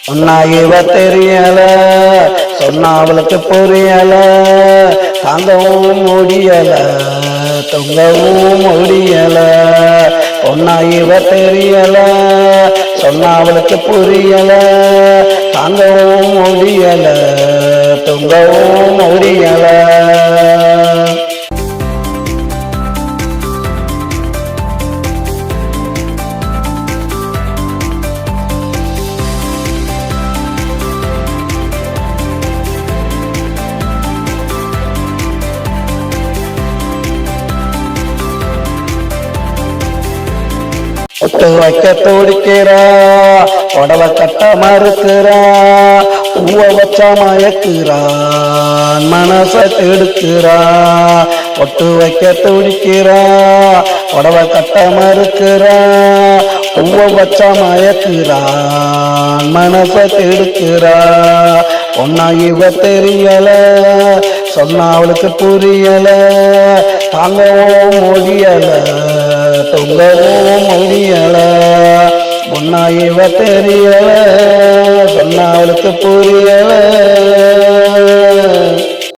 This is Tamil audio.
சொன்னா இவ தெரியல, சொன்னா அவளுக்கு புரியல, தாங்கவும் முடியல, தொங்கவும் முடியல. சொன்னா இவ தெரியல, சொன்னா அவளுக்கு புரியல, தாங்கவும் முடியல, தொங்கவும் முடியல. ஒட்டு வைக்க துடிக்கிறா, உடவை கட்ட மறுக்கிறா, பூவ வச்சா மயக்கிறா, மனச கெடுக்கிறா. ஒட்டு வைக்க துடிக்கிறா, உடவை கட்ட மறுக்கிறா, பூவ வச்சா மயக்கிறா, மனச கெடுக்கிறா. ஒன்னா இவ தெரியல, சொன்னா அவளுக்கு புரியல, தாங்கவும் முடியல, தொங்கவும் முடியல. ஒன்னா இவ தெரியல, சொன்னா அவளுக்கு புரியல,